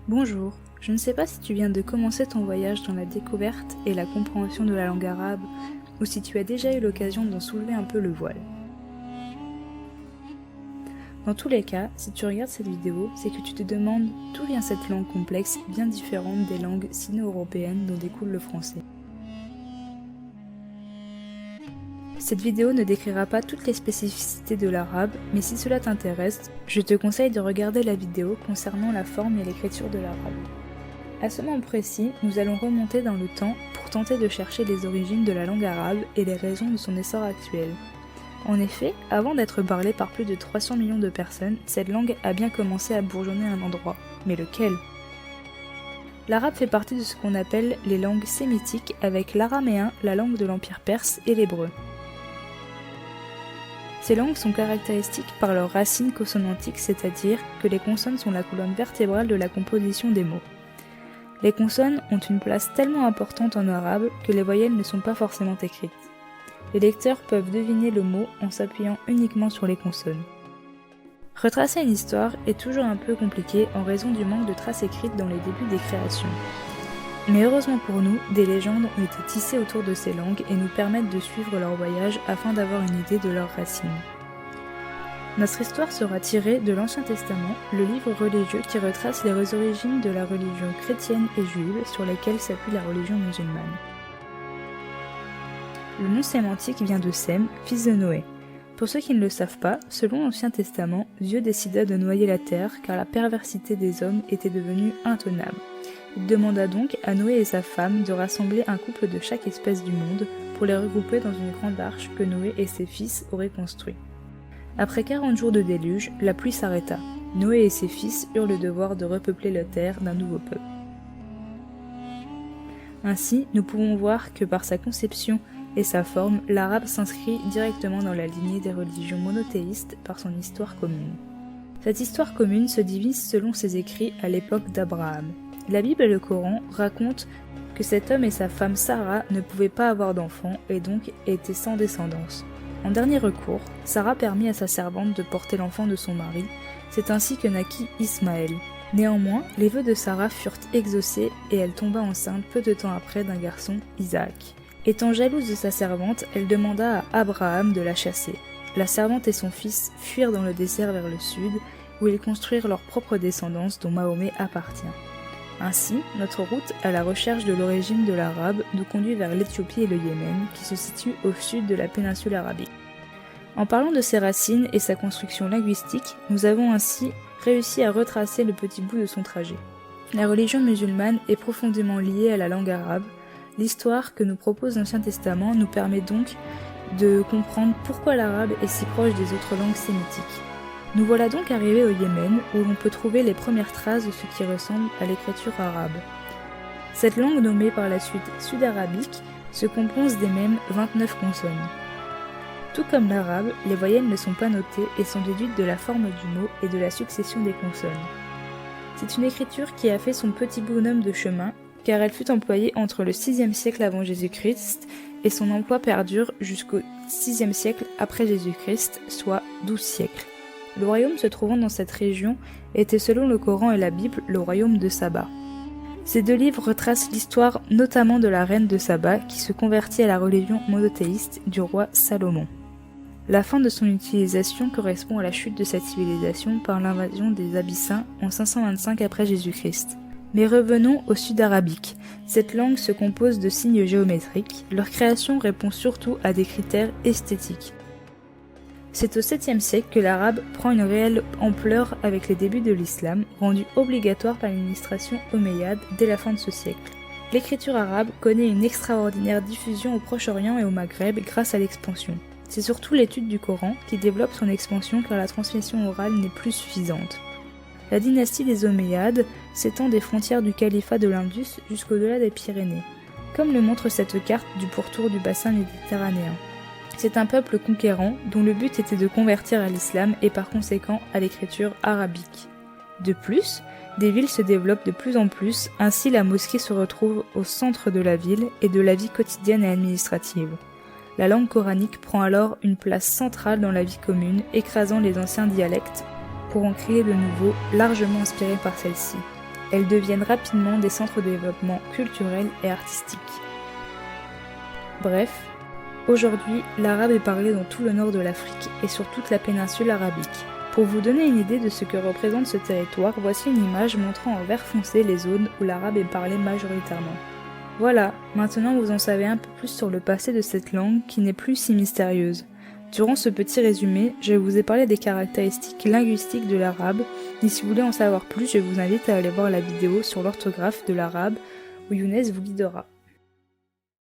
Bonjour, je ne sais pas si tu viens de commencer ton voyage dans la découverte et la compréhension de la langue arabe, ou si tu as déjà eu l'occasion d'en soulever un peu le voile. Dans tous les cas, si tu regardes cette vidéo, c'est que tu te demandes d'où vient cette langue complexe bien différente des langues sino-européennes dont découle le français. Cette vidéo ne décrira pas toutes les spécificités de l'arabe, mais si cela t'intéresse, je te conseille de regarder la vidéo concernant la forme et l'écriture de l'arabe. À ce moment précis, nous allons remonter dans le temps pour tenter de chercher les origines de la langue arabe et les raisons de son essor actuel. En effet, avant d'être parlée par plus de 300 millions de personnes, cette langue a bien commencé à bourgeonner à un endroit. Mais lequel ? L'arabe fait partie de ce qu'on appelle les langues sémitiques avec l'araméen, la langue de l'Empire perse et l'hébreu. Ces langues sont caractéristiques par leurs racines consonantiques, c'est-à-dire que les consonnes sont la colonne vertébrale de la composition des mots. Les consonnes ont une place tellement importante en arabe que les voyelles ne sont pas forcément écrites. Les lecteurs peuvent deviner le mot en s'appuyant uniquement sur les consonnes. Retracer une histoire est toujours un peu compliqué en raison du manque de traces écrites dans les débuts des créations. Mais heureusement pour nous, des légendes ont été tissées autour de ces langues et nous permettent de suivre leur voyage afin d'avoir une idée de leurs racines. Notre histoire sera tirée de l'Ancien Testament, le livre religieux qui retrace les origines de la religion chrétienne et juive sur lesquelles s'appuie la religion musulmane. Le nom sémantique vient de Sem, fils de Noé. Pour ceux qui ne le savent pas, selon l'Ancien Testament, Dieu décida de noyer la terre car la perversité des hommes était devenue intenable. Il demanda donc à Noé et sa femme de rassembler un couple de chaque espèce du monde pour les regrouper dans une grande arche que Noé et ses fils auraient construite. Après 40 jours de déluge, la pluie s'arrêta. Noé et ses fils eurent le devoir de repeupler la terre d'un nouveau peuple. Ainsi, nous pouvons voir que par sa conception et sa forme, l'arabe s'inscrit directement dans la lignée des religions monothéistes par son histoire commune. Cette histoire commune se divise selon ses écrits à l'époque d'Abraham. La Bible et le Coran racontent que cet homme et sa femme Sarah ne pouvaient pas avoir d'enfants et donc étaient sans descendance. En dernier recours, Sarah permit à sa servante de porter l'enfant de son mari, c'est ainsi que naquit Ismaël. Néanmoins, les vœux de Sarah furent exaucés et elle tomba enceinte peu de temps après d'un garçon, Isaac. Étant jalouse de sa servante, elle demanda à Abraham de la chasser. La servante et son fils fuirent dans le désert vers le sud, où ils construirent leur propre descendance dont Mahomet appartient. Ainsi, notre route à la recherche de l'origine de l'arabe nous conduit vers l'Éthiopie et le Yémen, qui se situent au sud de la péninsule arabique. En parlant de ses racines et sa construction linguistique, nous avons ainsi réussi à retracer le petit bout de son trajet. La religion musulmane est profondément liée à la langue arabe. L'histoire que nous propose l'Ancien Testament nous permet donc de comprendre pourquoi l'arabe est si proche des autres langues sémitiques. Nous voilà donc arrivés au Yémen, où l'on peut trouver les premières traces de ce qui ressemble à l'écriture arabe. Cette langue nommée par la suite sud-arabique se compose des mêmes 29 consonnes. Tout comme l'arabe, les voyelles ne sont pas notées et sont déduites de la forme du mot et de la succession des consonnes. C'est une écriture qui a fait son petit bonhomme de chemin, car elle fut employée entre le 6e siècle avant Jésus-Christ et son emploi perdure jusqu'au 6e siècle après Jésus-Christ, soit 12 siècles. Le royaume se trouvant dans cette région était selon le Coran et la Bible le royaume de Saba. Ces deux livres retracent l'histoire notamment de la reine de Saba qui se convertit à la religion monothéiste du roi Salomon. La fin de son utilisation correspond à la chute de cette civilisation par l'invasion des Abyssins en 525 après Jésus-Christ. Mais revenons au sud-arabique. Cette langue se compose de signes géométriques. Leur création répond surtout à des critères esthétiques. C'est au 7e siècle que l'arabe prend une réelle ampleur avec les débuts de l'islam, rendu obligatoire par l'administration omeyyade dès la fin de ce siècle. L'écriture arabe connaît une extraordinaire diffusion au Proche-Orient et au Maghreb grâce à l'expansion. C'est surtout l'étude du Coran qui développe son expansion car la transmission orale n'est plus suffisante. La dynastie des Omeyyades s'étend des frontières du califat de l'Indus jusqu'au-delà des Pyrénées, comme le montre cette carte du pourtour du bassin méditerranéen. C'est un peuple conquérant dont le but était de convertir à l'islam et par conséquent à l'écriture arabique. De plus, des villes se développent de plus en plus, ainsi la mosquée se retrouve au centre de la ville et de la vie quotidienne et administrative. La langue coranique prend alors une place centrale dans la vie commune, écrasant les anciens dialectes pour en créer de nouveaux, largement inspirés par celle-ci. elles deviennent rapidement des centres de développement culturel et artistique. Bref, aujourd'hui, l'arabe est parlé dans tout le nord de l'Afrique et sur toute la péninsule arabique. Pour vous donner une idée de ce que représente ce territoire, voici une image montrant en vert foncé les zones où l'arabe est parlé majoritairement. Voilà, maintenant vous en savez un peu plus sur le passé de cette langue qui n'est plus si mystérieuse. Durant ce petit résumé, je vous ai parlé des caractéristiques linguistiques de l'arabe, et si vous voulez en savoir plus, je vous invite à aller voir la vidéo sur l'orthographe de l'arabe où Younes vous guidera.